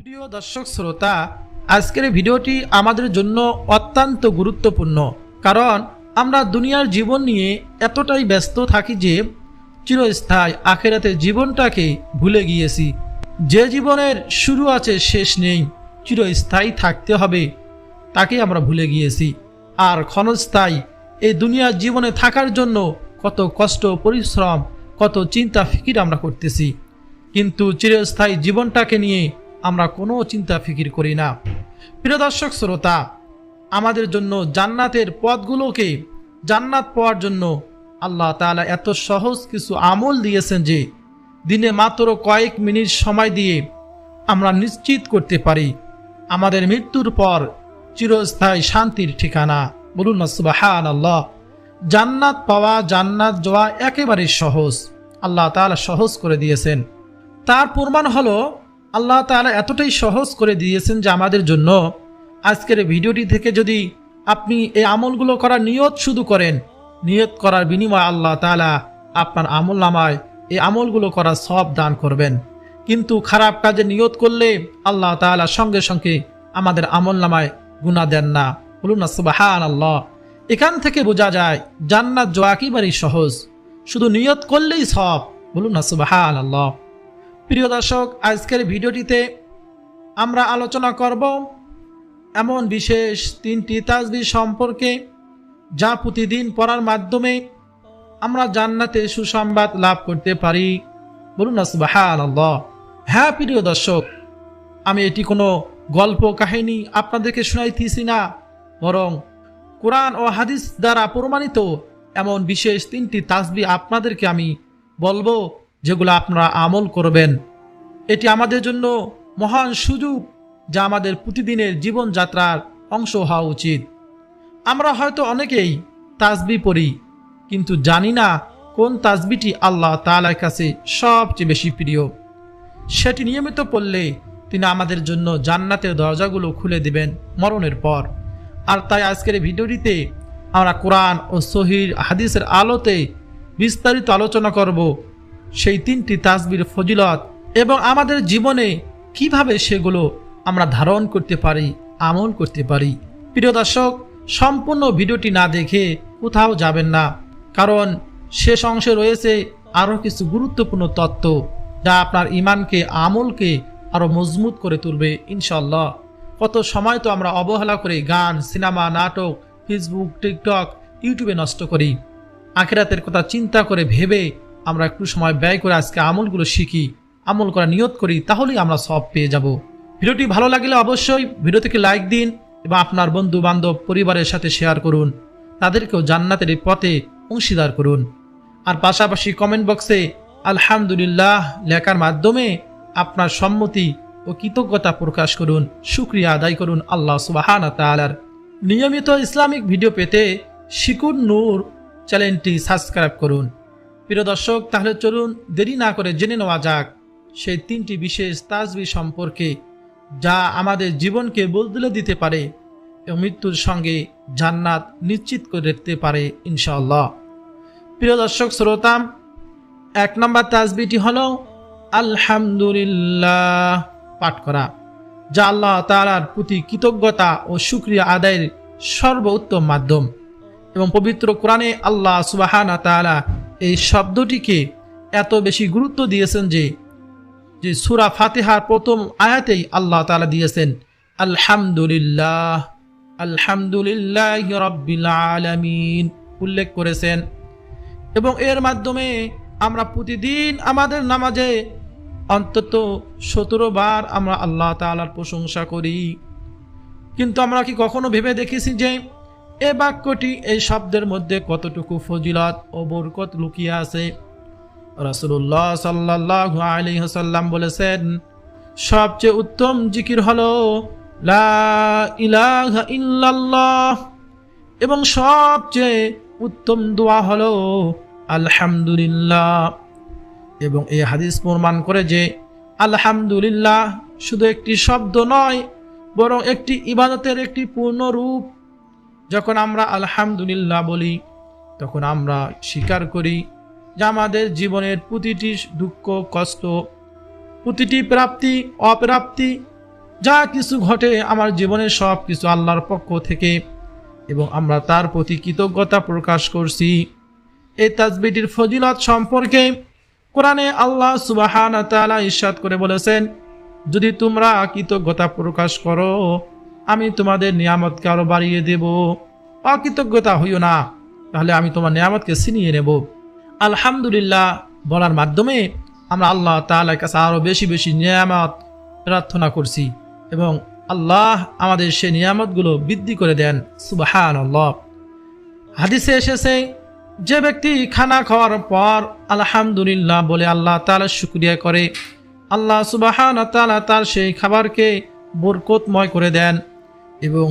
প্রিয় দর্শক শ্রোতা, আজকের ভিডিওটি আমাদের জন্য অত্যন্ত গুরুত্বপূর্ণ। কারণ আমরা দুনিয়ার জীবন নিয়ে এতটাই ব্যস্ত থাকি যে চিরস্থায়ী আখিরাতের জীবনটাকে ভুলে গিয়েছি। যে জীবনের শুরু আছে শেষ নেই, চিরস্থায়ী থাকতে হবে তাকে আমরা ভুলে গিয়েছি। আর ক্ষণস্থায়ী এই দুনিয়ার জীবনে থাকার জন্য কত কষ্ট পরিশ্রম, কত চিন্তা ফিকির আমরা করতেছি, কিন্তু চিরস্থায়ী জীবনটাকে নিয়ে আমরা কোনো চিন্তা ফিকির করি না। প্রিয় দর্শক শ্রোতা, আমাদের জন্য জান্নাতের পথগুলোকে জান্নাত পাওয়ার জন্য আল্লাহ তাআলা এত সহজ কিছু আমল দিয়েছেন যে দিনে মাত্র কয়েক মিনিট সময় দিয়ে আমরা নিশ্চিত করতে পারি আমাদের মৃত্যুর পর চিরস্থায়ী শান্তির ঠিকানা। বলুন না সুবহানাল্লাহ। জান্নাত পাওয়া, জান্নাত যাওয়া একেবারে সহজ, আল্লাহ তাআলা সহজ করে দিয়েছেন। তার প্রমাণ হলো আল্লাহ তাআলা এতটাই সহজ করে দিয়েছেন যে আমাদের জন্য আজকের ভিডিওটি থেকে যদি আপনি এই আমলগুলো করার নিয়ত শুধু করেন, নিয়ত করার বিনিময়ে আল্লাহ তাআলা আপনার আমল নামায় এই আমলগুলো করার সওয়াব দান করবেন। কিন্তু খারাপ কাজে নিয়ত করলে আল্লাহ তাআলা সঙ্গে সঙ্গে আমাদের আমল নামায় গুনাহ দেন না। বলুন না সুবহানাল্লাহ। এখান থেকে বোঝা যায় জান্নাত যাওয়া একেবারেই সহজ, শুধু নিয়ত করলেই সওয়াব। বলুন না সুবহানাল্লাহ। প্রিয় দর্শক, আজকের ভিডিওটিতে আমরা আলোচনা করব এমন বিশেষ 3টি তাসবিহ সম্পর্কে যা প্রতিদিন পড়ার মাধ্যমে আমরা জান্নাতে সুসংবাদ লাভ করতে পারি। বলুন না সুবহানাল্লাহ। হ্যাঁ প্রিয় দর্শক, আমি এটি কোনো গল্প কাহিনী আপনাদেরকে শোনাইতেছি না, বরং কোরআন ও হাদিস দ্বারা প্রমাণিত এমন বিশেষ 3টি তাসবিহ আপনাদেরকে আমি বলবো, যেগুলো আপনারা আমল করবেন। এটি আমাদের জন্য মহান সুযোগ, যা আমাদের প্রতিদিনের জীবনযাত্রার অংশ হওয়া উচিত। আমরা হয়তো অনেকেই তাসবিহ পড়ি, কিন্তু জানি না কোন তাসবিহটি আল্লাহ তাআলার কাছে সবচেয়ে বেশি প্রিয়। সেটি নিয়মিত পড়লে তিনি আমাদের জন্য জান্নাতের দরজাগুলো খুলে দিবেন মরণের পর। আর তাই আজকের ভিডিওটিতে আমরা কোরআন ও সহিহ হাদিসের আলোতে বিস্তারিত আলোচনা করব সেই 3টি তাসবিহর ফজিলত এবং আমাদের জীবনে কিভাবে সেগুলো আমরা ধারণ করতে পারি, আমল করতে পারি। প্রিয় দর্শক, সম্পূর্ণ ভিডিওটি না দেখে কোথাও যাবেন না, কারণ শেষ অংশে রয়েছে আরও কিছু গুরুত্বপূর্ণ তথ্য যা আপনার ঈমানকে, আমলকে আরও মজবুত করে তুলবে ইনশাআল্লাহ। কত সময় তো আমরা অবহেলা করে গান, সিনেমা, নাটক, ফেসবুক, টিকটক, ইউটিউবে নষ্ট করি। আখিরাতের কথা চিন্তা করে ভেবে আমরা একটু সময় ব্যয় করে আজকে আমলগুলো শিখি, আমল করা নিয়ত করি, তাহলেই আমরা সব পেয়ে যাব। ভিডিওটি ভালো লাগলে অবশ্যই ভিডিওটিকে লাইক দিন এবং আপনার বন্ধু বান্ধব পরিবারের সাথে শেয়ার করুন, তাদেরকেও জান্নাতের এই পথে অংশীদার করুন। আর পাশাপাশি কমেন্ট বক্সে আলহামদুলিল্লাহ লেখার মাধ্যমে আপনার সম্মতি ও কৃতজ্ঞতা প্রকাশ করুন, শুকরিয়া আদায় করুন আল্লাহ সুবহানাহু ওয়া তাআলার। নিয়মিত ইসলামিক ভিডিও পেতে শিকুর নূর চ্যানেলটি সাবস্ক্রাইব করুন। প্রিয় দর্শক, তাহলে চলুন দেরি না করে জেনে নেওয়া যাক সেই 3টি বিশেষ তাসবিহ সম্পর্কে যা আমাদের জীবনকে বদলে দিতে পারে এবং মৃত্যুর সঙ্গে জান্নাত নিশ্চিত করে রাখতে পারে ইনশাআল্লাহ। প্রিয় দর্শক শ্রোতা, 1 নম্বর তাসবিহটি হলো আলহামদুলিল্লাহ পাঠ করা, যা আল্লাহ তাআলার প্রতি কৃতজ্ঞতা ও শুকরিয়া আদায়ের সর্বোত্তম মাধ্যম। এবং পবিত্র কোরআনে আল্লাহ সুবহানাহু ওয়া তাআলা এই শব্দটিকে এত বেশি গুরুত্ব দিয়েছেন যে সূরা ফাতিহার প্রথম আয়াতেই আল্লাহ তাআলা দিয়েছেন আলহামদুলিল্লাহ, আলহামদুলিল্লাহি রাব্বিল আলামিন উল্লেখ করেছেন। এবং এর মাধ্যমে আমরা প্রতিদিন আমাদের নামাজে অন্তত 17 বার আমরা আল্লাহ তাআলার প্রশংসা করি। কিন্তু আমরা কি কখনো ভেবে দেখেছি যে এই বাক্যটি, এই শব্দের মধ্যে কতটুকু ফজিলত ও বরকত লুকিয়ে আছে? রাসূলুল্লাহ সাল্লাল্লাহু আলাইহি ওয়াসাল্লাম বলেছেন, সবচেয়ে উত্তম জিকির হলো লা ইলাহা ইল্লাল্লাহ এবং সবচেয়ে উত্তম দোয়া হলো আলহামদুলিল্লাহ। এবং এই হাদিস প্রমাণ করে যে আলহামদুলিল্লাহ শুধু একটি শব্দ নয়, বরং একটি ইবাদতের একটি পূর্ণ রূপ। যখন আমরা আলহামদুলিল্লাহ বলি, তখন আমরা স্বীকার করি যে আমাদের জীবনের প্রতিটি দুঃখ, কষ্ট, প্রতিটি প্রাপ্তি, অপ্রাপ্তি যা কিছু ঘটে আমার জীবনের সব কিছু আল্লাহর পক্ষ থেকে, এবং আমরা তার প্রতি কৃতজ্ঞতা প্রকাশ করছি। এই তাসবিহটির ফজিলত সম্পর্কে কোরআনে আল্লাহ সুবহানাহু ওয়া তাআলা ইরশাদ করে বলেছেন, যদি তোমরা কৃতজ্ঞতা প্রকাশ করো আমি তোমাদের নিয়ামতকে আরো বাড়িয়ে দেব। অকৃতজ্ঞতা হইও না, তাহলে আমি তোমার নিয়ামতকে ছিনিয়ে নেব। আলহামদুলিল্লাহ বলার মাধ্যমে আমরা আল্লাহ তাআলার কাছে আরো বেশি বেশি নিয়ামত প্রার্থনা করছি, এবং আল্লাহ আমাদের সেই নিয়ামতগুলো বৃদ্ধি করে দেন। সুবহানাল্লাহ। হাদিসে এসেছে, যে ব্যক্তি খানা খাওয়ার পর আলহামদুলিল্লাহ বলে আল্লাহ তাআলার শুকরিয়া করে, আল্লাহ সুবহানাহু ওয়া তাআলা তার সেই খাবারকে বরকতময় করে দেন। এবং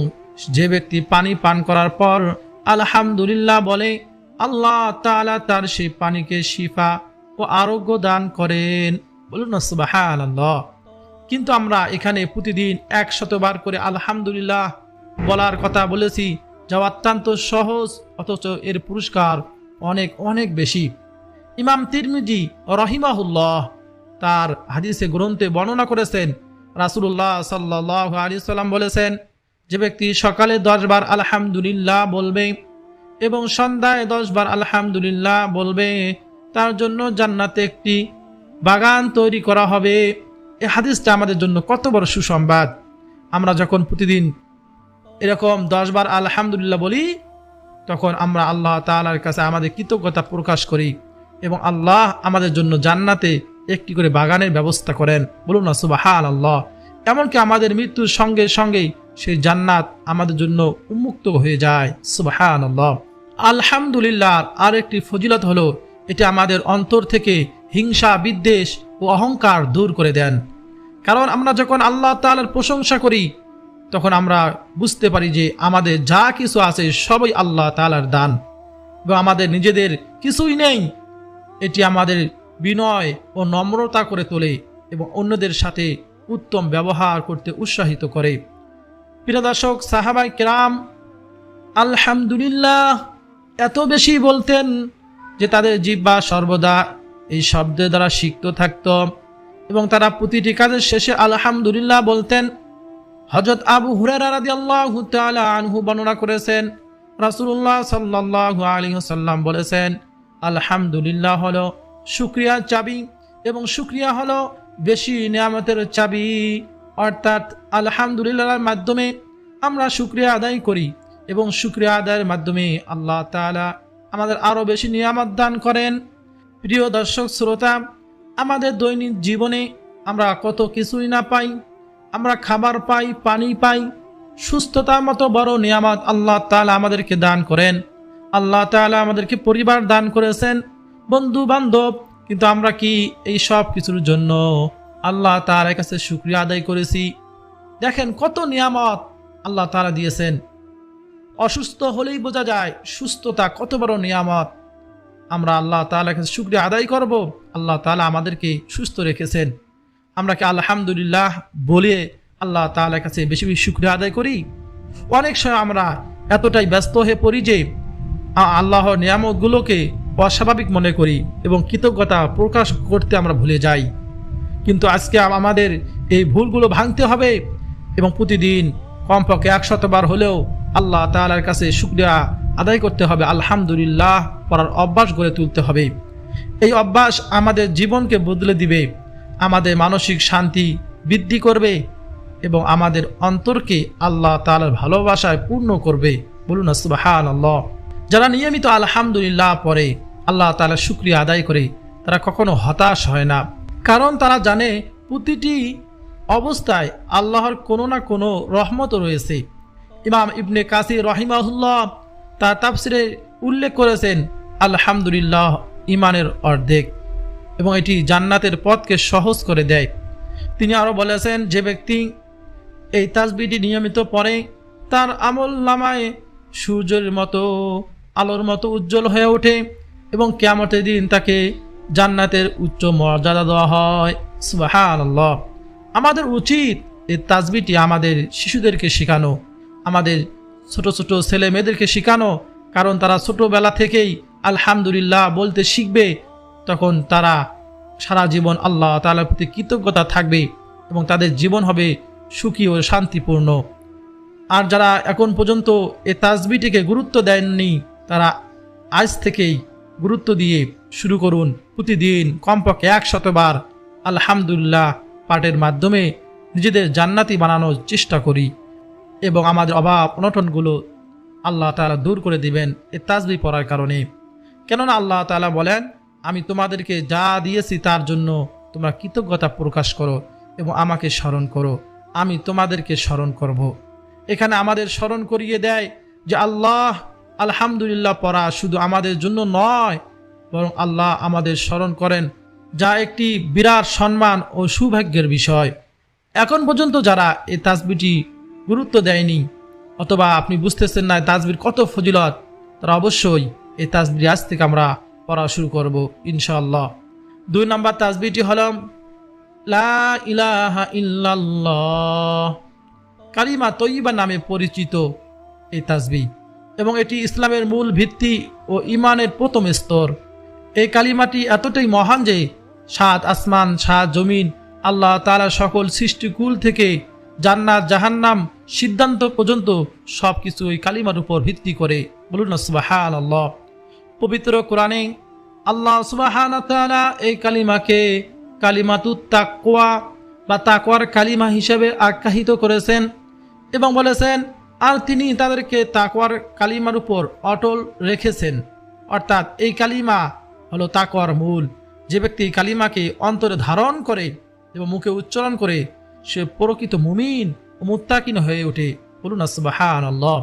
যে ব্যক্তি পানি পান করার পর আলহামদুলিল্লাহ বলে, আল্লাহ তাআলা তার সেই পানিকে শিফা ও আরোগ্য দান করেন। বলুন না সুবহানাল্লাহ। কিন্তু আমরা এখানে প্রতিদিন 100 বার করে আলহামদুলিল্লাহ বলার কথা বলেছি, যা অত্যন্ত সহজ, অথচ এর পুরস্কার অনেক অনেক বেশি। ইমাম তিরমিজি রাহিমাহুল্লাহ তার হাদিসে গ্রন্থে বর্ণনা করেছেন, রাসূলুল্লাহ সাল্লাল্লাহু আলাইহি সাল্লাম বলেছেন, যে ব্যক্তি সকালে 10 বার আলহামদুলিল্লাহ বলবে এবং সন্ধ্যায় 10 বার আলহামদুলিল্লাহ বলবে, তার জন্য জান্নাতে একটি বাগান তৈরি করা হবে। এই হাদিসটা আমাদের জন্য কত বড় সুসংবাদ। আমরা যখন প্রতিদিন এরকম 10 বার আলহামদুলিল্লাহ বলি, তখন আমরা আল্লাহ তাআলার কাছে আমাদের কৃতজ্ঞতা প্রকাশ করি, এবং আল্লাহ আমাদের জন্য জান্নাতে একটি করে বাগানের ব্যবস্থা করেন। বলুন না সুবহানাল্লাহ। এমনকি আমাদের মৃত্যুর সঙ্গে সঙ্গেই সেই জান্নাত আমাদের জন্য উন্মুক্ত হয়ে যায়। সুবহানাল্লাহ। আলহামদুলিল্লাহ আর একটি ফজিলত হলো, এটি আমাদের অন্তর থেকে হিংসা, বিদ্বেষ ও অহংকার দূর করে দেন। কারণ আমরা যখন আল্লাহ তাআলার প্রশংসা করি, তখন আমরা বুঝতে পারি যে আমাদের যা কিছু আছে সবই আল্লাহ তাআলার দান, এবং আমাদের নিজেদের কিছুই নেই। এটি আমাদের বিনয় ও নম্রতা করে তোলে এবং অন্যদের সাথে উত্তম ব্যবহার করতে উৎসাহিত করে। প্রিয় দর্শক, সাহাবায়ে কেরাম আলহামদুলিল্লাহ এত বেশি বলতেন যে তাদের জিহ্বা সর্বদা এই শব্দের দ্বারা সিক্ত থাকত, এবং তারা প্রতিটি কাজের শেষে আলহামদুলিল্লাহ বলতেন। হযরত আবু হুরায়রা রাদিয়াল্লাহু তাআলা আনহু বর্ণনা করেছেন, রাসূলুল্লাহ সাল্লাল্লাহু আলাইহি ওয়াসাল্লাম বলেছেন, আলহামদুলিল্লাহ হলো শুকরিয়ার চাবি, এবং শুকরিয়া হলো বেশি নিয়ামতের চাবি। অর্থাৎ আলহামদুলিল্লাহর মাধ্যমে আমরা শুকরিয়া আদায় করি, এবং শুকরিয়া আদায়ের মাধ্যমে আল্লাহ তাআলা আমাদের আরো বেশি নিয়ামত দান করেন। প্রিয় দর্শক শ্রোতা, আমাদের দৈনিক জীবনে আমরা কত কিছুই না পাই। আমরা খাবার পাই, পানি পাই, সুস্থতার মতো বড় নিয়ামত আল্লাহ তাআলা আমাদেরকে দান করেন। আল্লাহ তাআলা আমাদেরকে পরিবার দান করেছেন, বন্ধু বান্ধব। কিন্তু আমরা কি এই সব কিছুর জন্য আল্লাহ তাআলার কাছে শুকরিয়া আদায় করেছি? দেখেন কত নিয়ামত আল্লাহ তাআলা দিয়েছেন। অসুস্থ হলেই বোঝা যায় সুস্থতা কত বড় নিয়ামত। আমরা আল্লাহ তাআলার কাছে শুকরিয়া আদায় করব, আল্লাহ তাআলা আমাদেরকে সুস্থ রেখেছেন। আমরা কি আলহামদুলিল্লাহ বলে আল্লাহ তাআলার কাছে বেশি বেশি শুকরিয়া আদায় করি? অনেক সময় আমরা এতটাই ব্যস্ত হয়ে পড়ি যে আল্লাহর নিয়ামতগুলোকে অস্বাভাবিক মনে করি এবং কৃতজ্ঞতা প্রকাশ করতে আমরা ভুলে যাই। কিন্তু আজকে আমাদের এই ভুলগুলো ভাঙতে হবে, এবং প্রতিদিন কমপক্ষে 100 বার হলেও আল্লাহ তাআলার কাছে শুকরিয়া আদায় করতে হবে, আলহামদুলিল্লাহ পড়ার অভ্যাস গড়ে তুলতে হবে। এই অভ্যাস আমাদের জীবনকে বদলে দিবে, আমাদের মানসিক শান্তি বৃদ্ধি করবে, এবং আমাদের অন্তরকে আল্লাহ তাআলার ভালোবাসায় পূর্ণ করবে। বলুন সুবহানাল্লাহ। যারা নিয়মিত আলহামদুলিল্লাহ পড়ে, আল্লাহ তাআলার শুকরিয়া আদায় করে, তারা কখনো হতাশ হয় না। কারণ তারা জানে প্রতিটি অবস্থায় আল্লাহর কোনো না কোনো রহমত রয়েছে। ইমাম ইবনে কাসির রাহিমাহুল্লাহ তার তাফসিরে উল্লেখ করেছেন, আলহামদুলিল্লাহ ইমানের অর্ধেক, এবং এটি জান্নাতের পথকে সহজ করে দেয়। তিনি আরও বলেছেন, যে ব্যক্তি এই তাসবিহটি নিয়মিত পড়ে, তার আমল নামায় সূর্যের মতো আলোর মতো উজ্জ্বল হয়ে ওঠে, এবং কিয়ামতের দিন তাকে জান্নাতের উচ্চ মর্যাদা দেওয়া হয়। সুবহানাল্লাহ। আমাদের উচিত এই তাসবিহটি আমাদের শিশুদেরকে শেখানো, আমাদের ছোট ছোট ছেলে মেয়েদেরকে শেখানো, কারণ তারা ছোটবেলা থেকেই আলহামদুলিল্লাহ বলতে শিখবে। তখন তারা সারা জীবন আল্লাহ তাআলার প্রতি কৃতজ্ঞতা থাকবে, এবং তাদের জীবন হবে সুখী ও শান্তিপূর্ণ। আর যারা এখন পর্যন্ত এ তাসবিহটিকে গুরুত্ব দেননি তারা আজ থেকেই গুরুত্ব দিয়ে শুরু করুন। প্রতিদিন কমপক্ষে 100 বার আলহামদুলিল্লাহ পাঠের মাধ্যমে নিজেদের জান্নাতি বানানোর চেষ্টা করি এবং আমাদের অভাব অনটনগুলো আল্লাহ তাআলা দূর করে দিবেন এ তাসবিহ পড়ার কারণে। কেননা আল্লাহ তাআলা বলেন, আমি তোমাদেরকে যা দিয়েছি তার জন্য তোমরা কৃতজ্ঞতা প্রকাশ করো এবং আমাকে স্মরণ করো, আমি তোমাদেরকে স্মরণ করব। এখানে আমাদের স্মরণ করিয়ে দেয় যে আল্লাহ আলহামদুলিল্লাহ পড়া শুধু আমাদের জন্য নয়, বরং আল্লাহ আমাদের স্মরণ করেন, যা একটি বিরাট সম্মান ও সৌভাগ্যের বিষয়। এখন পর্যন্ত যারা এই তাসবিহটি গুরুত্ব দেয়নি অথবা আপনি বুঝতেছেন না তাসবিহর কত ফজিলত, তারা অবশ্যই এই তাসবিহ আজ থেকে আমরা পড়া শুরু করব ইনশাআল্লাহ। 2 নম্বর তাসবিহটি হল লা ইলাহা ইল্লাল্লাহ, কালিমা তয়্যিবা নামে পরিচিত এই তাসবিহ, এবং এটি ইসলামের মূল ভিত্তি ও ঈমানের প্রথম স্তর। এই কালিমাটি এতটাই মহান যে 7 আসমান 7 জমিন, আল্লাহ তাআলা সকল সৃষ্টিকুল থেকে জান্নাত জাহান্নাম সিদ্ধান্ত পর্যন্ত সব কিছু এই কালিমার উপর ভিত্তি করে। বলুন না সুবহানাল্লাহ। পবিত্র কোরআনে আল্লাহ সুবহানাহু ওয়া তাআলা এই কালিমাকে কালিমাতুত তাকওয়া বা তাকওয়ার কালিমা হিসেবে আখ্যায়িত করেছেন এবং বলেছেন, আর তিনি তাদেরকে তাকওয়ার কালিমার উপর অটল রেখেছেন। অর্থাৎ এই কালিমা হলো তাকওয়ার মূল। যে ব্যক্তি এই কালিমাকে অন্তরে ধারণ করে এবং মুখে উচ্চারণ করে সে প্রকৃত মুমিন ও মুত্তাকিন হয়ে ওঠে। বলুন সুবহানাল্লাহ।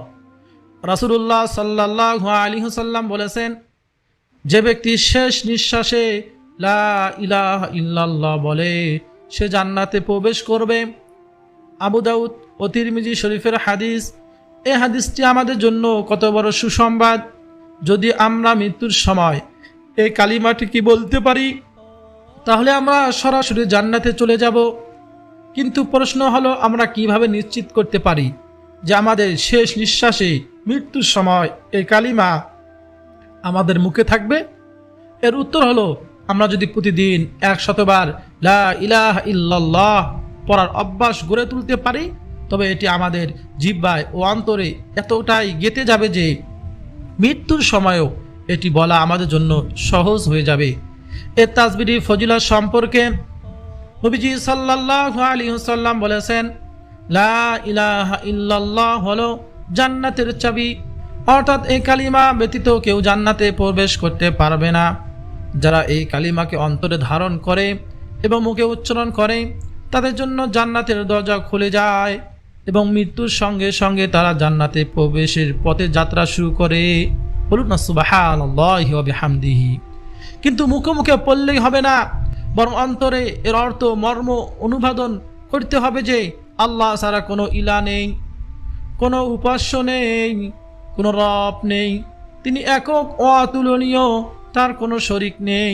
রাসূলুল্লাহ সাল্লাল্লাহু আলাইহি ওয়াসাল্লাম বলেছেন, যে ব্যক্তি শেষ নিঃশ্বাসে লা ইলাহা ইল্লাল্লাহ বলে সে জান্নাতে প্রবেশ করবে। আবু দাউদ ও তিরমিজি শরীফের হাদিস। এই হাদিসটি আমাদের জন্য কত বড় সুসংবাদ। যদি আমরা মৃত্যুর সময় এই কালিমাটি কি বলতে পারি তাহলে আমরা সরাসরি জান্নাতে চলে যাব। কিন্তু প্রশ্ন হলো, আমরা কিভাবে নিশ্চিত করতে পারি যে আমাদের শেষ নিঃশ্বাসে মৃত্যুর সময় এই কালিমা আমাদের মুখে থাকবে? এর উত্তর হলো, আমরা যদি প্রতিদিন 100 বার লা ইলাহা ইল্লাল্লাহ পড়ার অভ্যাস গড়ে তুলতে পারি তবে এটি আমাদের জিহ্বায় ও অন্তরে এতটাই গেঁথে যাবে যে মৃত্যুর সময়ও এটি বলা আমাদের জন্য সহজ হয়ে যাবে। এর তাসবিহর ফজিলত সম্পর্কে নবীজি সাল্লাল্লাহু আলাইহি ওয়াসাল্লাম বলেছেন, লা ইলাহা ইল্লাল্লাহ হলো জান্নাতের চাবি। অর্থাৎ এই কালিমা ব্যতীত কেউ জান্নাতে প্রবেশ করতে পারবে না। যারা এই কালিমাকে অন্তরে ধারণ করে এবং মুখে উচ্চারণ করে তাদের জন্য জান্নাতের দরজা খুলে যায় এবং মৃত্যুর সঙ্গে সঙ্গে তারা জান্নাতে প্রবেশের পথে যাত্রা শুরু করে। বলুন না সুবহানাল্লাহি ওয়া বিহামদিহি। কিন্তু মুখে মুখে পড়লেই হবে না, বরং অন্তরে এর অর্থ মর্ম অনুবাদন করতে হবে যে আল্লাহ ছাড়া কোনো ইলা নেই, কোনো উপাস্য নেই, কোনো রব নেই। তিনি একক ও অতুলনীয়, তার কোনো শরিক নেই।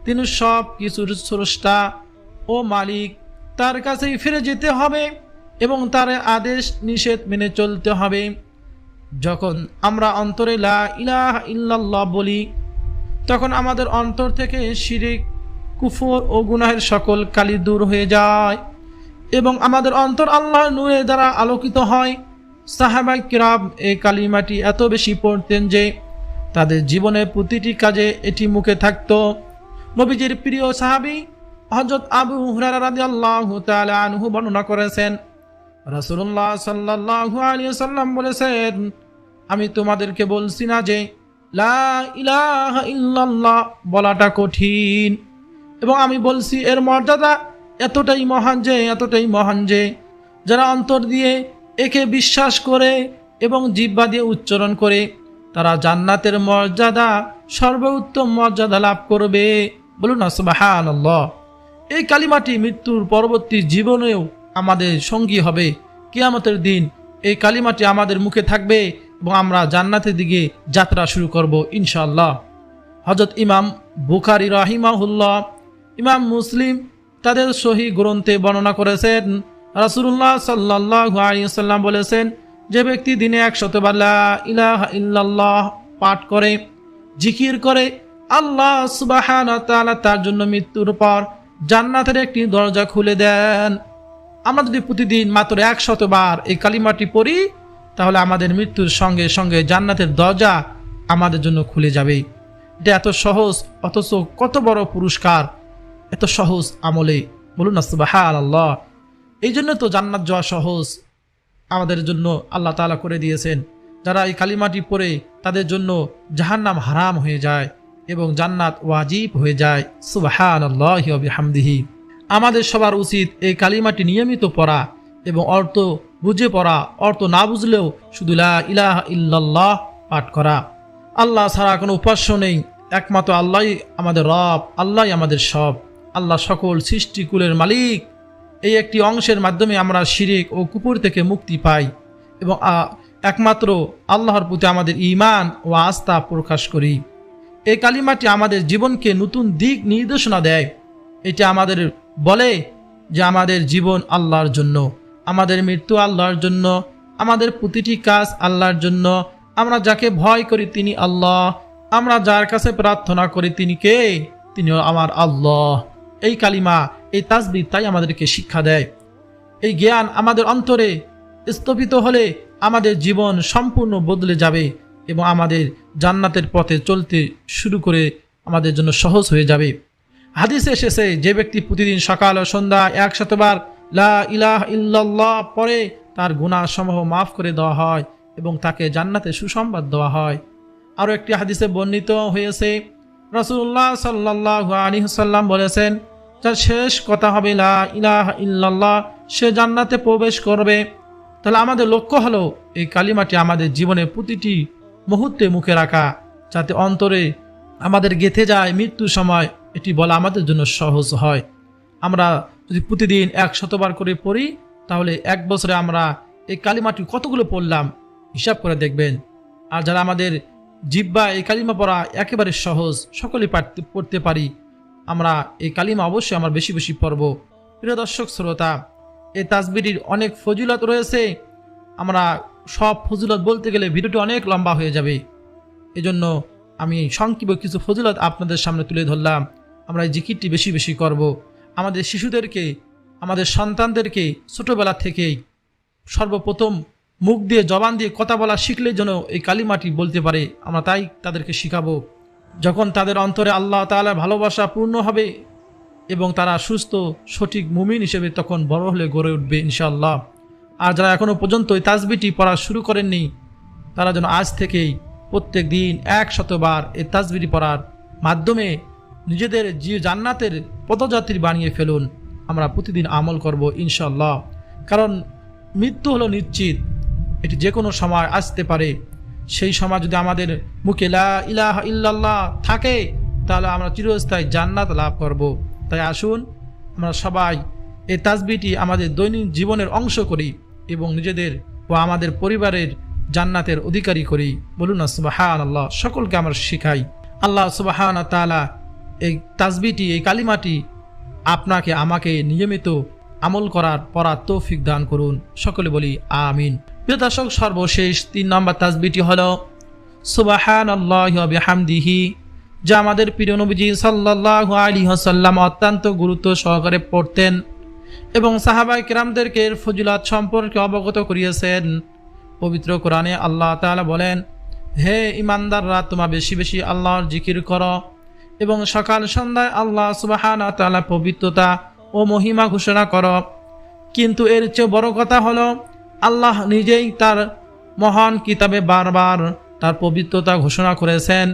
তিনি সব কিছুর স্রষ্টা ও মালিক। তার কাছেই ফিরে যেতে হবে এবং তার আদেশ নিষেধ মেনে চলতে হবে। যখন আমরা অন্তরে লা ইলাহা ইল্লাল্লাহ বলি তখন আমাদের অন্তর থেকে শিরিক, কুফর ও গুনাহের সকল কালি দূর হয়ে যায় এবং আমাদের অন্তর আল্লাহর নূরের দ্বারা আলোকিত হয়। সাহাবায়ে কিরাম এই কালিমাটি এত বেশি পড়তেন যে তাদের জীবনের প্রতিটি কাজে এটি মুখে থাকত। নবীজির প্রিয় সাহাবী হযরত আবু হুরায়রা রাদিয়াল্লাহু তাআলা আনহু বর্ণনা করেছেন, রাসূলুল্লাহ সাল্লাল্লাহু আলাইহি ওয়াসাল্লাম বলেছেন, আমি তোমাদেরকে বলছি না যে লা ইলাহা ইল্লাল্লাহ বলাটা কঠিন, এবং আমি বলছি এর মর্যাদা এতটাই মহান যে যারা অন্তর দিয়ে একে বিশ্বাস করে এবং জিহ্বা দিয়ে উচ্চারণ করে তারা জান্নাতের মর্যাদা, সর্বোত্তম মর্যাদা লাভ করবে। বলুন না সুবহানাল্লাহ। এই কালিমাটি মৃত্যুর পরবর্তী জীবনেও আমাদের সঙ্গী হবে। কিয়ামতের দিন এই কালিমাটি আমাদের মুখে থাকবে এবং আমরা জান্নাতের দিকে যাত্রা শুরু করব ইনশাআল্লাহ। হযরত ইমাম বুখারী রাহিমাহুল্লাহ, ইমাম মুসলিম তাদের সহিহ গ্রন্থে বর্ণনা করেছেন, রাসূলুল্লাহ সাল্লাল্লাহু আলাইহি ওয়াসাল্লাম বলেছেন, যে ব্যক্তি দিনে 100 বার লা ইলাহা ইল্লাল্লাহ পাঠ করে, জিকির করে, আল্লাহ সুবহানাহু ওয়া তাআলা তার জন্য মৃত্যুর পর জান্নাতের একটি দরজা খুলে দেন। আমরা যদি প্রতিদিন মাত্র 100 বার এই কালিমাটি পড়ি, তাহলে আমাদের মৃত্যুর সঙ্গে সঙ্গে জান্নাতের দরজা আমাদের জন্য খুলে যাবে। এটা এত সহজ, অথচ কত বড় পুরস্কার এত সহজ আমলে, বলুন না সুবহানাল্লাহ। এই জন্য তো জান্নাত যাওয়া সহজ আমাদের জন্য আল্লাহ তাআলা করে দিয়েছেন। যারা এই কালিমাটি পড়ে তাদের জন্য জাহান্নাম হারাম হয়ে যায় এবং জান্নাত ওয়াজিব হয়ে যায়। সুবহানাল্লাহি ওয়া বিহামদিহি। আমাদের সবার উচিত এই কালিমাটি নিয়মিত পড়া এবং অর্থ বুঝে পড়া, অর্থ না বুঝলেও শুধু লা ইলাহা ইল্লাল্লাহ পাঠ করা। আল্লাহ ছাড়া কোনো উপাস্য নেই, একমাত্র আল্লাহই আমাদের রব, আল্লাহই আমাদের সব। আল্লাহ সকল সৃষ্টিকুলের মালিক। এই একটি অংশের মাধ্যমে আমরা শিরিক ও কুফর থেকে মুক্তি পাই এবং একমাত্র আল্লাহর প্রতি আমাদের ঈমান ও আস্থা প্রকাশ করি। এই কালিমাটি আমাদের জীবনকে নতুন দিক নির্দেশনা দেয়। এটা আমাদের বলে যে আমাদের জীবন আল্লাহর জন্য, আমাদের মৃত্যু আল্লাহর জন্য, আমাদের প্রতিটি কাজ আল্লাহর জন্য। আমরা যাকে ভয় করি তিনি আল্লাহ, আমরা যার কাছে প্রার্থনা করি তিনি কে? তিনি আমার আল্লাহ। এই কালিমা, এই তাসবিহ তাই আমাদেরকে শিক্ষা দেয়। এই জ্ঞান আমাদের অন্তরে স্থাপিত হলে আমাদের জীবন সম্পূর্ণ বদলে যাবে এবং আমাদের জান্নাতের পথে চলতে শুরু করে আমাদের জন্য সহজ হয়ে যাবে। হাদিসে এসেছে, যে ব্যক্তি প্রতিদিন সকাল ও সন্ধ্যা 100 বার লা ইলাহা ইল্লাল্লাহ পড়ে তার গুনাহ সমূহ মাফ করে দেওয়া হয় এবং তাকে জান্নাতে সুসংবাদ দেওয়া হয়। আরও একটি হাদিসে বর্ণিত হয়েছে, রাসূলুল্লাহ সাল্লাল্লাহু আলাইহি ওয়াসাল্লাম বলেছেন, যার শেষ কথা হবে লা ইলাহা ইল্লাল্লাহ সে জান্নাতে প্রবেশ করবে। তাহলে আমাদের লক্ষ্য হলো এই কালিমাটি আমাদের জীবনে প্রতিটি মুহূর্তে মুখে রাখা, যাতে অন্তরে আমাদের গেঁথে যায়। মৃত্যুর সময় এটি বলা আমাদের জন্য সহজ হয়। আমরা যদি প্রতিদিন 100 বার করে পড়ি, তাহলে 1 বছরে আমরা এই কালিমাটি কতগুলো পড়লাম হিসাব করে দেখবেন। আর যারা আমাদের জিহ্বা এই কালিমা পড়া একেবারে সহজ, সকলেই পড়তে পারি, আমরা এই কালিমা অবশ্যই আমরা বেশি বেশি পড়ব। প্রিয় দর্শক শ্রোতা, এই তাসবিহটির অনেক ফজিলত রয়েছে। আমরা সব ফজিলত বলতে গেলে ভিডিওটি অনেক লম্বা হয়ে যাবে। এজন্য আমি সংক্ষিপ্ত কিছু ফজিলত আপনাদের সামনে তুলে ধরলাম। আমরা এই জিকিরটি বেশি বেশি করব। আমাদের শিশুদেরকে, আমাদের সন্তানদেরকে ছোটবেলা থেকেই সর্বপ্রথম মুখ দিয়ে, জবান দিয়ে কথা বলা শিখলে যেন এই কালিমাটি বলতে পারে, আমরা তাই তাদেরকে শিখাবো। যখন তাদের অন্তরে আল্লাহ তাআলার ভালোবাসা পূর্ণ হবে এবং তারা সুস্থ সঠিক মুমিন হিসেবে তখন বড় হলে গড়ে উঠবে ইনশাআল্লাহ। আর যারা এখনও পর্যন্ত এই তাসবিহটি পড়া শুরু করেননি, তারা যেন আজ থেকেই প্রত্যেক দিন 100 বার এই তাসবিহটি পড়ার মাধ্যমে নিজেদের জান্নাতের পথযাত্রী বানিয়ে ফেলুন। আমরা প্রতিদিন আমল করব ইনশাআল্লাহ। কারণ মৃত্যু হলো নিশ্চিত, এটি যে কোনো সময় আসতে পারে। সেই সময় যদি আমাদের মুখে লা ইলাহা ইল্লাল্লাহ থাকে, তাহলে আমরা চিরস্থায়ী জান্নাত লাভ করব। তাই আসুন আমরা সবাই এই তাসবিহটি আমাদের দৈনিক জীবনের অংশ করি এবং নিজেদের ও আমাদের পরিবারের জান্নাতের অধিকারী করি। বলুন না সুবহানাল্লাহ। সকলকে আমরা শিখাই। আল্লাহ সুবহানাহু ওয়া তাআলা এই তাসবিহটি, এই কালিমাটি আপনাকে আমাকে নিয়মিত আমল পড়ার তৌফিক দান করুন। সকলে বলি আমিন। প্রিয় দর্শক, সর্বশেষ 3 নম্বর তাসবিহটি হলো সুবহানাল্লাহি ওয়া বিহামদিহি, যা আমাদের প্রিয় নবীজি সাল্লাল্লাহু আলাইহি ওয়াসাল্লাম অত্যন্ত গুরুত্ব সহকারে পড়তেন এবং সাহাবায়ে কেরামদেরকে এর ফজিলত সম্পর্কে অবগত করিয়েছেন। পবিত্র কোরআনে আল্লাহ তাআলা বলেন, হে ঈমানদাররা, তোমরা বেশি বেশি আল্লাহর জিকির করো এবং সকাল সন্ধ্যায় আল্লাহ সুবহানাহু ওয়া তাআলার পবিত্রতা ও মহিমা ঘোষণা করো। কিন্তু এর চেয়ে বড় কথা হলো, আল্লাহ নিজেই তার মহান কিতাবে বারবার তার পবিত্রতা ঘোষণা করেছেন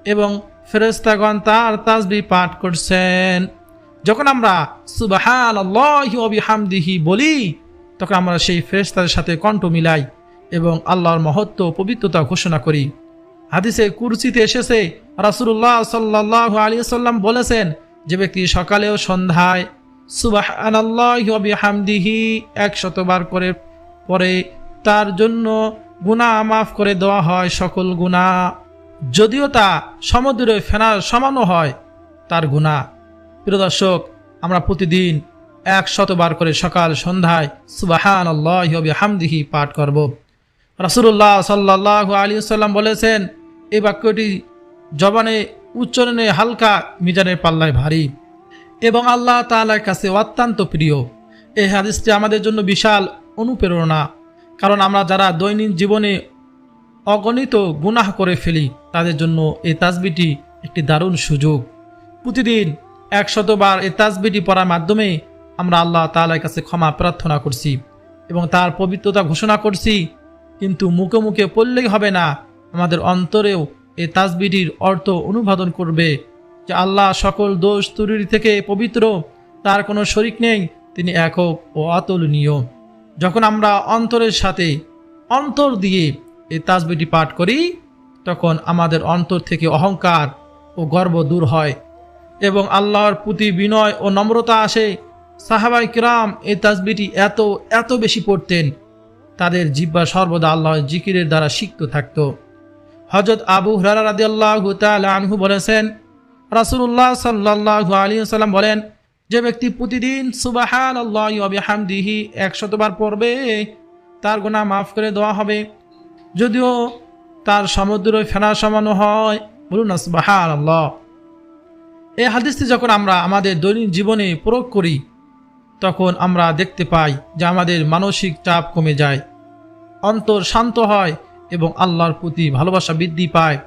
এবং ফেরেশতাগণ তার তাসবিহ পাঠ করছেন। যখন আমরা সুবহানাল্লাহি ওয়া বিহামদিহি বলি, তখন আমরা সেই ফেরেশতাদের সাথে কণ্ঠ মিলাই এবং আল্লাহর মহত্ব ও পবিত্রতা ঘোষণা করি। হাদিসে কুরসিতে এসেছে, রাসূলুল্লাহ সাল্লাল্লাহু আলাইহি ওয়াসাল্লাম বলেছেন, যে ব্যক্তি সকালে ও সন্ধ্যায় সুবহানাল্লাহি ওয়া বিহামদিহি 100 বার করে পরে, তার জন্য গুনাহ মাফ করে দেওয়া হয় সকল গুনাহ, যদিও তা সমুদ্রের ফেনার সমানও হয় তার গুনাহ। প্রিয় দর্শক, আমরা প্রতিদিন 100 বার করে সকাল সন্ধ্যায় সুবহানাল্লাহি ওয়া বিহামদিহি পাঠ করব। রাসূলুল্লাহ সাল্লাল্লাহু আলাইহি ওয়াসাল্লাম বলেছেন, এই বাক্যটি জবানে উচ্চারণে হালকা, মিজানের পাল্লায় ভারী এবং আল্লাহ তাআলার কাছে অত্যন্ত প্রিয়। এই হাদিসটি আমাদের জন্য বিশাল অনুপ্রেরণা, কারণ আমরা যারা দৈনিক জীবনে অগণিত গুনাহ করে ফেলি তাদের জন্য এই তাসবিহটি একটি দারুণ সুযোগ। প্রতিদিন 100 বার এই তাসবিহটি পড়ার মাধ্যমে আমরা আল্লাহ তাআলার কাছে ক্ষমা প্রার্থনা করছি এবং তার পবিত্রতা ঘোষণা করছি। কিন্তু মুখে মুখে পড়লেই হবে না, আমাদের অন্তরেও এই তাসবিহটির অর্থ অনুবাদন করবে যে আল্লাহ সকল দোষ ত্রুটি থেকে পবিত্র, তার কোনো শরিক নেই, তিনি একক ও অতুলনীয়। যখন আমরা অন্তরের সাথে অন্তর দিয়ে এই তাসবিহটি পাঠ করি তখন আমাদের অন্তর থেকে অহংকার ও গর্ব দূর হয় এবং আল্লাহর প্রতি বিনয় ও নম্রতা আসে। সাহাবায়ে কিরাম এই তাসবিহটি এত বেশি পড়তেন, তাদের জিহ্বা সর্বদা আল্লাহর জিকিরের দ্বারা সিক্ত থাকত। হযরত আবু হুরায়রা রাদিয়াল্লাহু তাআলা আনহু বলেছেন, রাসূলুল্লাহ সাল্লাল্লাহু আলাইহি ওয়াসাল্লাম বলেন, যে ব্যক্তি প্রতিদিন সুবহানাল্লাহি ওয়া বিহামদিহি 100 বার পড়বে তার গুনাহ মাফ করে দেওয়া হবে, যদিও তার সমুদ্র ফেনা সমান হয়। বলুন না সুবহানাল্লাহ। এই হাদিসটি যখন আমরা আমাদের দৈনিক জীবনে প্রয়োগ করি তখন আমরা দেখতে পাই যে আমাদের মানসিক চাপ কমে যায়, অন্তর শান্ত হয় এবং আল্লাহর প্রতি ভালোবাসা বৃদ্ধি পায়।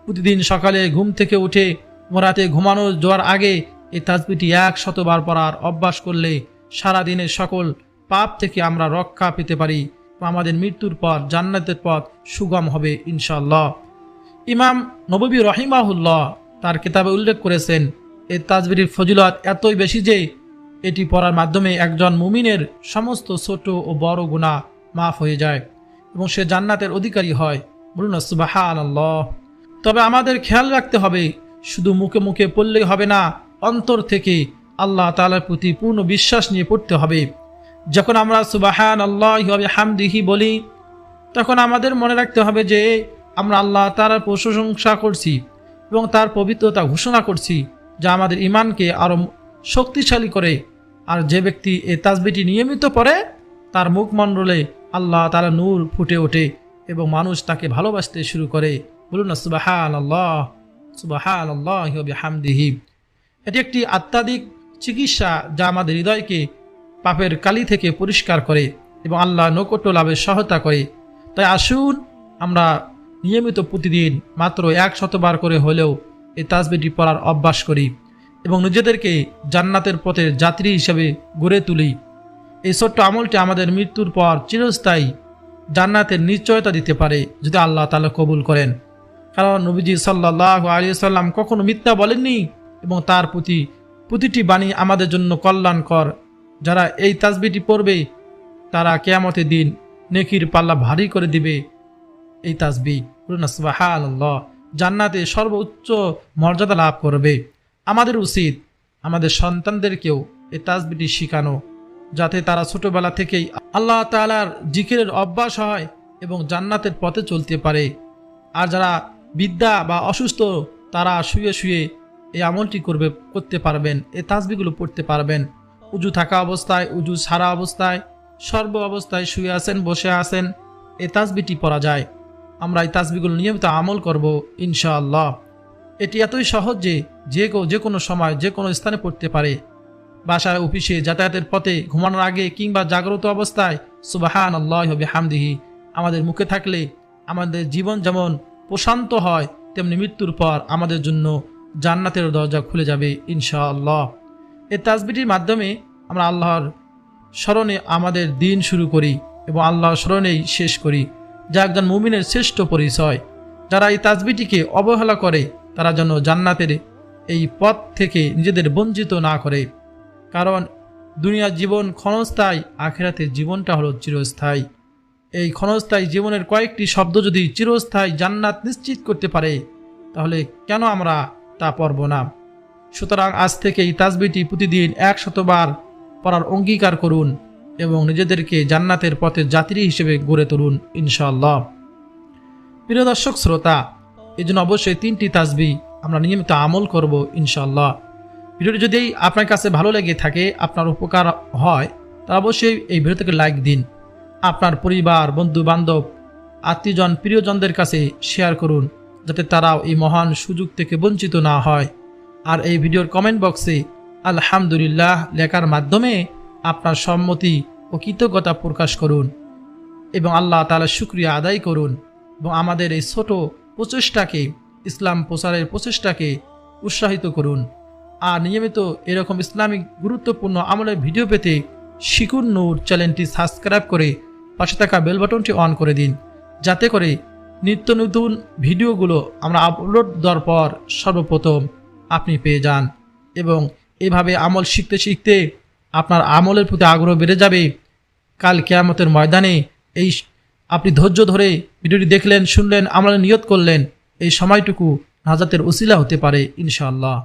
প্রতিদিন সকালে ঘুম থেকে উঠে রাতে ঘুমানো যাওয়ার আগে এই তাসবিহটি 100 বার পড়ার অভ্যাস করলে সারা দিনের সকল পাপ থেকে আমরা রক্ষা পেতে পারি। আমাদের মৃত্যুর পর জান্নাতের পথ সুগম হবে ইনশাআল্লাহ। ইমাম নববী রাহিমাহুল্লাহ তার কিতাবে উল্লেখ করেছেন, এই তাসবিহটির ফজিলত এতই বেশি যে এটি পড়ার মাধ্যমে একজন মুমিনের সমস্ত ছোট ও বড় গুনাহ মাফ হয়ে যায় এবং সে জান্নাতের অধিকারী হয়। বলুন সুবহানাল্লাহ। তবে আমাদের খেয়াল রাখতে হবে, শুধু মুখে মুখে পড়লেই হবে না, অন্তর থেকে আল্লাহ তাআলার প্রতি পূর্ণ বিশ্বাস নিয়ে পড়তে হবে। যখন আমরা সুবহানাল্লাহি ওয়া বিহামদিহি বলি তখন আমাদের মনে রাখতে হবে যে আমরা আল্লাহ তাআলার প্রশংসা করছি এবং তার পবিত্রতা ঘোষণা করছি, যা আমাদের ঈমানকে আরও শক্তিশালী করে। আর যে ব্যক্তি এই তাসবিহটি নিয়মিত পড়ে তার মুখমণ্ডলে আল্লাহ তাআলা নূর ফুটে ওঠে এবং মানুষ তাকে ভালোবাসতে শুরু করে। বলুন না সুবহানাল্লাহ, সুবহানাল্লাহি ওয়া বিহামদিহি। এটি একটি আত্মাধিক চিকিৎসা যা আমাদের হৃদয়কে পাপের কালি থেকে পরিষ্কার করে এবং আল্লাহ নৈকট্য লাভের সহায়তা করে। তাই আসুন আমরা নিয়মিত প্রতিদিন মাত্র 100 বার করে হলেও এই তাসবিহটি পড়ার অভ্যাস করি এবং নিজেদেরকে জান্নাতের পথের যাত্রী হিসেবে গড়ে তুলি। এই ছোট্ট আমলটি আমাদের মৃত্যুর পর চিরস্থায়ী জান্নাতের নিশ্চয়তা দিতে পারে যদি আল্লাহ তাআলা কবুল করেন। কারণ নবীজি সাল্লাল্লাহু আলাইহি ওয়াসাল্লাম কখনো মিথ্যা বলেননি এবং তার প্রতিটি বাণী আমাদের জন্য কল্যাণকর। যারা এই তাসবিহটি পড়বে তারা কিয়ামতের দিন নেকির পাল্লা ভারী করে দিবে। এই তাসবিহ সুবহানাল্লাহ জান্নাতে সর্বোচ্চ মর্যাদা লাভ করবে। আমাদের উচিত আমাদের সন্তানদেরকেও এই তাসবিহটি শেখানো, যাতে তারা ছোটবেলা থেকেই আল্লাহ তাআলার জিকিরের অভ্যাস হয় এবং জান্নাতের পথে চলতে পারে। আর যারা বৃদ্ধা বা অসুস্থ তারা শুয়ে শুয়ে এই আমলটি করতে পারবেন, এই তাসবিহগুলো পড়তে পারবেন। উজু থাকা অবস্থায়, উজু ছাড়া অবস্থায়, সর্ব অবস্থায় শুয়ে আছেন, বসে আছেন, এই তাসবিহটি পড়া যায়। আমরা এই তাসবিহগুলো নিয়মিত আমল করব ইনশাআল্লাহ। এটি এতই সহজ যে যে কোনো সময় যে কোনো স্থানে পড়তে পারে। বাসায়, অফিসে, যাতায়াতের পথে, ঘুমানোর আগে কিংবা জাগ্রত অবস্থায় সুবহানাল্লাহি ওয়া বিহামদিহি আমাদের মুখে থাকলে আমাদের জীবন যেমন প্রশান্ত হয় তেমনি মৃত্যুর পর আমাদের জন্য জান্নাতের দরজা খুলে যাবে ইনশাআল্লাহ। এই তাসবিহটির মাধ্যমে আমরা আল্লাহর স্মরণে আমাদের দিন শুরু করি এবং আল্লাহর স্মরণেই শেষ করি, যা একজন মুমিনের শ্রেষ্ঠ পরিচয়। যারা এই তাসবিহটিকে অবহেলা করে তারা যেন জান্নাতের এই পথ থেকে নিজেদের বঞ্চিত না করে। কারণ দুনিয়ার জীবন ক্ষণস্থায়ী, আখিরাতের জীবনটা হলো চিরস্থায়ী। এই ক্ষণস্থায়ী জীবনের কয়েকটি শব্দ যদি চিরস্থায়ী জান্নাত নিশ্চিত করতে পারে তাহলে কেন আমরা তা পড়ব না? সুতরাং আজ থেকে এই তাসবিহটি প্রতিদিন 100 বার পড়ার অঙ্গীকার করুন এবং নিজেদেরকে জান্নাতের পথের যাত্রী হিসেবে গড়ে তুলুন ইনশাআল্লাহ। প্রিয় দর্শক শ্রোতা, এই জন্য অবশ্যই 3টি তাসবিহ আমরা নিয়মিত আমল করব ইনশাআল্লাহ। ভিডিওটি যদি আপনার কাছে ভালো লেগে থাকে, আপনার উপকার হয়, তা অবশ্যই এই ভিডিওটিকে লাইক দিন। আপনার পরিবার, বন্ধু বান্ধব, আত্মীয়জন, প্রিয়জনদের কাছে শেয়ার করুন যাতে তারাও এই মহান সুযোগ থেকে বঞ্চিত না হয়। আর এই ভিডিওর কমেন্ট বক্সে আলহামদুলিল্লাহ লেখার মাধ্যমে আপনার সম্মতি ও কৃতজ্ঞতা প্রকাশ করুন এবং আল্লাহ তাআলার শুকরিয়া আদায় করুন এবং আমাদের এই ছোট প্রচেষ্টাকে, ইসলাম প্রচারের প্রচেষ্টাকে উৎসাহিত করুন। আর নিয়মিত এরকম ইসলামিক গুরুত্বপূর্ণ আমলের ভিডিও পেতে শিকুন নূর চ্যানেলটি সাবস্ক্রাইব করে পাশে থাকা বেল বাটনটি অন করে দিন, যাতে করে নিত্য নতুন ভিডিওগুলো আমরা আপলোড দেওয়ার পর সর্বপ্রথম আপনি পেয়ে যান। এবং এভাবে আমল শিখতে শিখতে আপনার আমলের প্রতি আগ্রহ বেড়ে যাবে। কাল কিয়ামতের ময়দানে এই আপনি ধৈর্য ধরে ভিডিওটি দেখলেন, শুনলেন, আমলে নিয়ত করলেন, এই সময়টুকু নাজাতের উসিলা হতে পারে ইনশাআল্লাহ।